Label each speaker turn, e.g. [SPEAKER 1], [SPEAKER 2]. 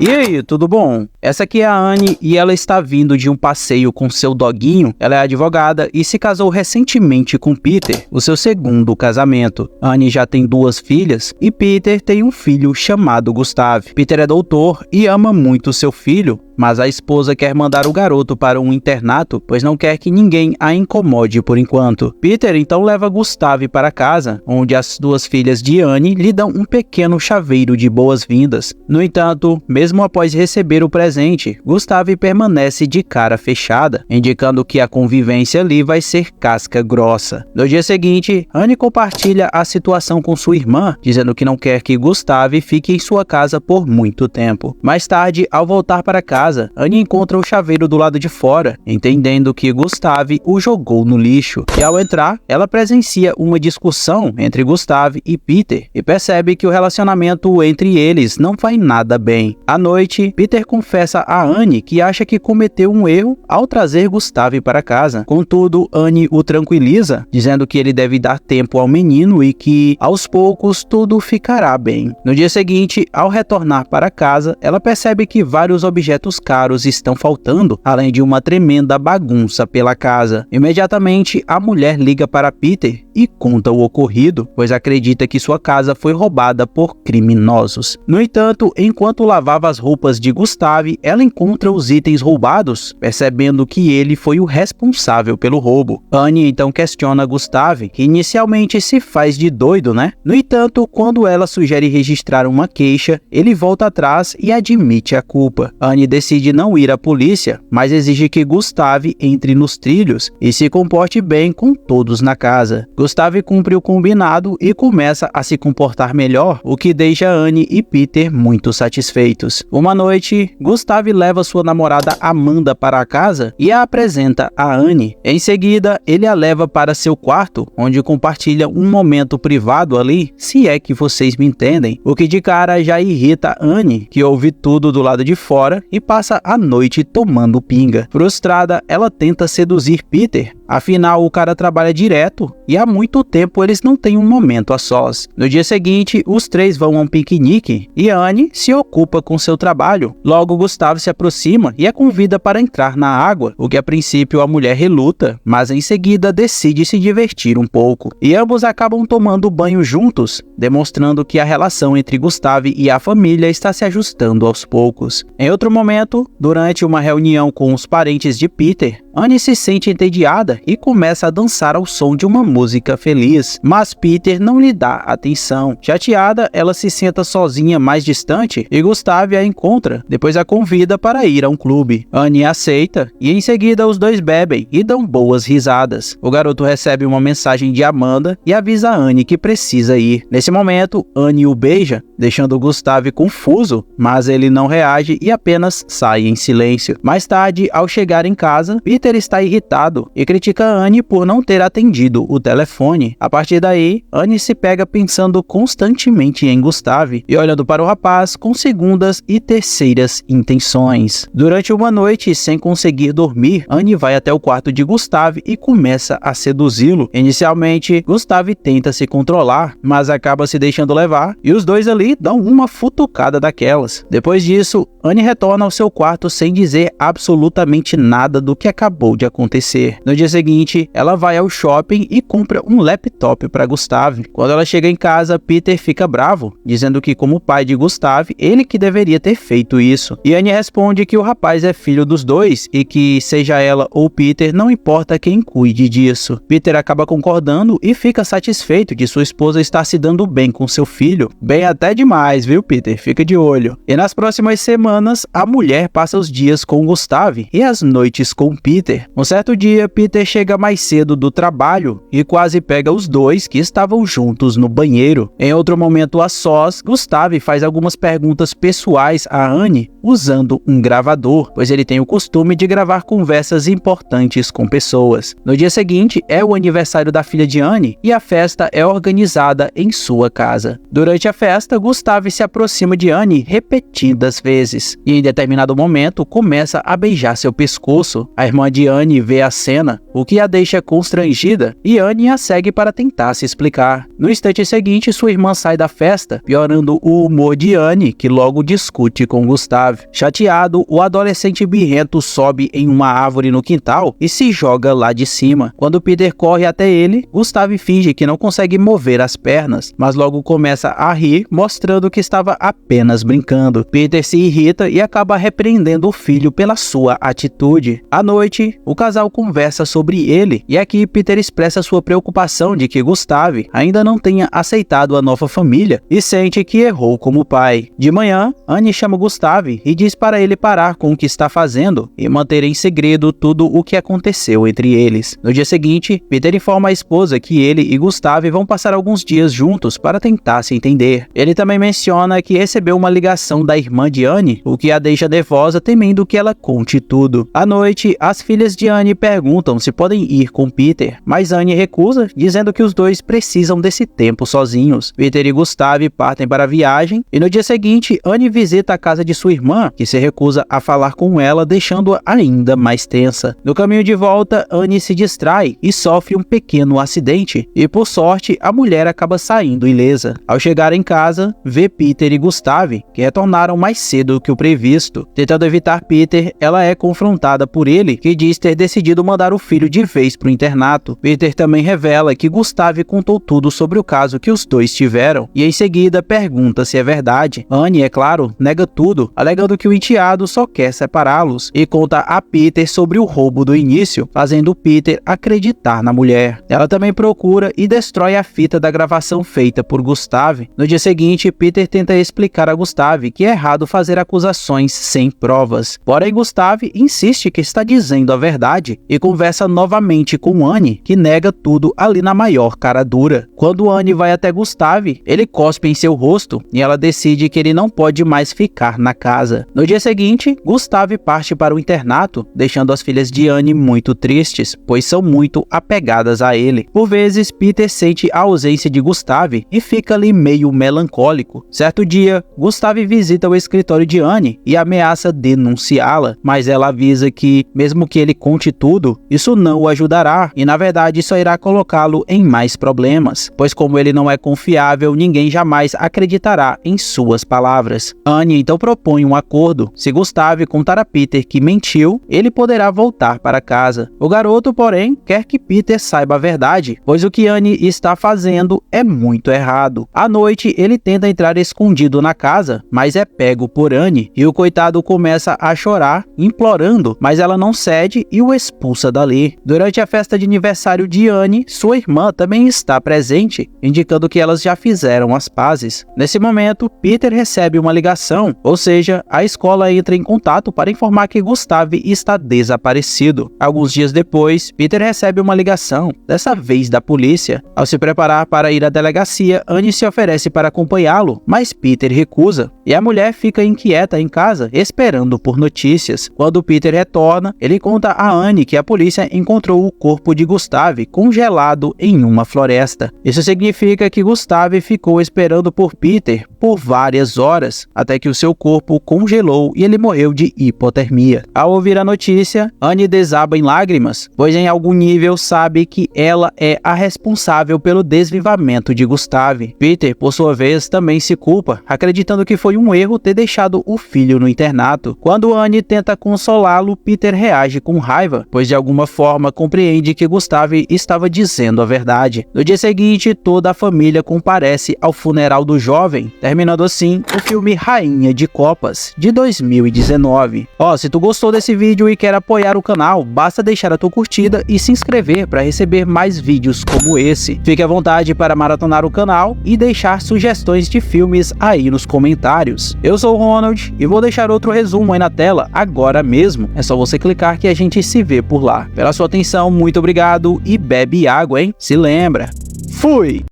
[SPEAKER 1] E aí, tudo bom? Essa aqui é a Anne e ela está vindo de um passeio com seu doguinho. Ela é advogada e se casou recentemente com Peter, o seu segundo casamento. Anne já tem 2 filhas e Peter tem um filho chamado Gustav. Peter é doutor e ama muito seu filho, mas a esposa quer mandar o garoto para um internato, pois não quer que ninguém a incomode por enquanto. Peter então leva Gustav para casa, onde as 2 filhas de Anne lhe dão um pequeno chaveiro de boas-vindas. No entanto, mesmo após receber o presente, Gustav permanece de cara fechada, indicando que a convivência ali vai ser casca grossa. No dia seguinte, Anne compartilha a situação com sua irmã, dizendo que não quer que Gustav fique em sua casa por muito tempo. Mais tarde, ao voltar para casa, Anne encontra o chaveiro do lado de fora, entendendo que Gustav o jogou no lixo. E ao entrar, ela presencia uma discussão entre Gustav e Peter e percebe que o relacionamento entre eles não vai nada bem. À noite, Peter confessa a Anne que acha que cometeu um erro ao trazer Gustav para casa. Contudo, Anne o tranquiliza, dizendo que ele deve dar tempo ao menino e que, aos poucos, tudo ficará bem. No dia seguinte, ao retornar para casa, ela percebe que vários objetos caros estão faltando, além de uma tremenda bagunça pela casa. Imediatamente, a mulher liga para Peter e conta o ocorrido, pois acredita que sua casa foi roubada por criminosos. No entanto, enquanto lavava as roupas de Gustav, ela encontra os itens roubados, percebendo que ele foi o responsável pelo roubo. Anne então questiona Gustav, que inicialmente se faz de doido, né? No entanto, quando ela sugere registrar uma queixa, ele volta atrás e admite a culpa. Anne decide não ir à polícia, mas exige que Gustav entre nos trilhos e se comporte bem com todos na casa. Gustav cumpre o combinado e começa a se comportar melhor, o que deixa Anne e Peter muito satisfeitos. Uma noite, Gustav leva sua namorada Amanda para a casa e a apresenta a Anne. Em seguida, ele a leva para seu quarto, onde compartilha um momento privado ali, se é que vocês me entendem, o que de cara já irrita Anne, que ouve tudo do lado de fora e passa a noite tomando pinga. Frustrada, ela tenta seduzir Peter, afinal o cara trabalha direto e há muito tempo eles não têm um momento a sós. No dia seguinte, os 3 vão a um piquenique e Anne se ocupa com seu trabalho. Logo, Gustav se aproxima e a convida para entrar na água, o que a princípio a mulher reluta, mas em seguida decide se divertir um pouco. E ambos acabam tomando banho juntos, demonstrando que a relação entre Gustav e a família está se ajustando aos poucos. Em outro momento, durante uma reunião com os parentes de Peter, Anne se sente entediada e começa a dançar ao som de uma música feliz, mas Peter não lhe dá atenção. Chateada, ela se senta sozinha mais distante e Gustav a encontra, depois a convida para ir a um clube. Anne aceita e em seguida os 2 bebem e dão boas risadas. O garoto recebe uma mensagem de Amanda e avisa a Anne que precisa ir. Nesse momento, Anne o beija, deixando Gustav confuso, mas ele não reage e apenas sai em silêncio. Mais tarde, ao chegar em casa, Peter está irritado e critica Anne por não ter atendido o telefone. A partir daí, Anne se pega pensando constantemente em Gustav e olhando para o rapaz com segundas e terceiras intenções. Durante uma noite, sem conseguir dormir, Anne vai até o quarto de Gustav e começa a seduzi-lo. Inicialmente, Gustav tenta se controlar, mas acaba se deixando levar e os 2 ali dão uma futucada daquelas. Depois disso, Anne retorna ao seu quarto sem dizer absolutamente nada do que acabou de acontecer. No dia seguinte, ela vai ao shopping e compra um laptop para Gustav. Quando ela chega em casa, Peter fica bravo, dizendo que como pai de Gustav, ele que deveria ter feito isso. E Anne responde que o rapaz é filho dos 2 e que, seja ela ou Peter, não importa quem cuide disso. Peter acaba concordando e fica satisfeito de sua esposa estar se dando bem com seu filho. Bem até demais, viu, Peter? Fica de olho. E nas próximas semanas, a mulher passa os dias com Gustav e as noites com Peter. Um certo dia, Peter chega mais cedo do trabalho e quase pega os 2 que estavam juntos no banheiro. Em outro momento a sós, Gustav faz algumas perguntas pessoais a Anne usando um gravador, pois ele tem o costume de gravar conversas importantes com pessoas. No dia seguinte é o aniversário da filha de Anne e a festa é organizada em sua casa. Durante a festa, Gustave se aproxima de Anne repetidas vezes e em determinado momento começa a beijar seu pescoço. A irmã de Anne vê a cena, o que a deixa constrangida, e Anne a segue para tentar se explicar. No instante seguinte, sua irmã sai da festa, piorando o humor de Anne, que logo discute com Gustave. Chateado, o adolescente birrento sobe em uma árvore no quintal e se joga lá de cima. Quando Peter corre até ele, Gustave finge que não consegue mover as pernas, mas logo começa a rir, mostrando que estava apenas brincando. Peter se irrita e acaba repreendendo o filho pela sua atitude. À noite, o casal conversa sobre ele, e aqui Peter expressa sua preocupação de que Gustave ainda não tenha aceitado a nova família e sente que errou como pai. De manhã, Anne chama Gustave e diz para ele parar com o que está fazendo e manter em segredo tudo o que aconteceu entre eles. No dia seguinte, Peter informa a esposa que ele e Gustave vão passar alguns dias juntos para tentar se entender. Ele também menciona que recebeu uma ligação da irmã de Anne, o que a deixa nervosa, temendo que ela conte tudo. À noite, as filhas de Anne perguntam se podem ir com Peter, mas Anne recusa, dizendo que os dois precisam desse tempo sozinhos. Peter e Gustave partem para a viagem e no dia seguinte, Anne visita a casa de sua irmã, que se recusa a falar com ela, deixando-a ainda mais tensa. No caminho de volta, Anne se distrai e sofre um pequeno acidente, e por sorte, a mulher acaba saindo ilesa. Ao chegar em casa, vê Peter e Gustave, que retornaram mais cedo que o previsto. Tentando evitar Peter, ela é confrontada por ele, que diz ter decidido mandar o filho de vez para o internato. Peter também revela que Gustave contou tudo sobre o caso que os dois tiveram, e em seguida pergunta se é verdade. Anne, é claro, nega tudo, alegando que o enteado só quer separá-los, e conta a Peter sobre o roubo do início, fazendo Peter acreditar na mulher. Ela também procura e destrói a fita da gravação feita por Gustave. No dia seguinte, Peter tenta explicar a Gustave que é errado fazer acusações sem provas. Porém, Gustave insiste que está dizendo a verdade e conversa novamente com Anne, que nega tudo ali na maior cara dura. Quando Anne vai até Gustave, ele cospe em seu rosto e ela decide que ele não pode mais ficar na casa. No dia seguinte, Gustave parte para o internato, deixando as filhas de Anne muito tristes, pois são muito apegadas a ele. Por vezes, Peter sente a ausência de Gustave e fica ali meio melancólico. Certo dia, Gustave visita o escritório de Anne e ameaça denunciá-la, mas ela avisa que, mesmo que ele conte tudo, isso não o ajudará e, na verdade, só irá colocá-lo em mais problemas, pois como ele não é confiável, ninguém jamais acreditará em suas palavras. Anne então propõe um acordo. Se Gustave contar a Peter que mentiu, ele poderá voltar para casa. O garoto, porém, quer que Peter saiba a verdade, pois o que Anne está fazendo é muito errado. À noite, ele tenta entrar escondido na casa, mas é pego por Anne, e o coitado começa a chorar, implorando, mas ela não cede e o expulsa dali. Durante a festa de aniversário de Anne, sua irmã também está presente, indicando que elas já fizeram as pazes. Nesse momento, Peter recebe uma ligação, ou seja, a escola entra em contato para informar que Gustave está desaparecido. Alguns dias depois, Peter recebe uma ligação, dessa vez da polícia. Ao se preparar para ir à delegacia, Anne se oferece para acompanhá-lo, mas Peter recusa, e a mulher fica inquieta em casa, esperando por notícias. Quando Peter retorna, ele conta a Anne que a polícia encontrou o corpo de Gustave congelado em uma floresta. Isso significa que Gustave ficou esperando por Peter por várias horas, até que o seu corpo congelou e ele morreu de hipotermia. Ao ouvir a notícia, Anne desaba em lágrimas, pois em algum nível sabe que ela é a responsável pelo desvivamento de Gustave. Peter, por sua vez, também se culpa, acreditando que foi um erro ter deixado o filho no internato. Quando Anne tenta consolá-lo, Peter reage com raiva, pois de alguma forma compreende que Gustave estava dizendo a verdade. No dia seguinte, toda a família comparece ao funeral do jovem, terminando assim o filme Rainha de Copas, de 2019. Se tu gostou desse vídeo e quer apoiar o canal, basta deixar a tua curtida e se inscrever para receber mais vídeos como esse. Fique à vontade para maratonar o canal e deixar sugestões de filmes aí nos comentários. Eu sou o Ronald e vou deixar outro resumo aí na tela agora mesmo. É só você clicar que a gente se vê por lá. Pela sua atenção, muito obrigado e bebe água, hein? Se lembra. Fui!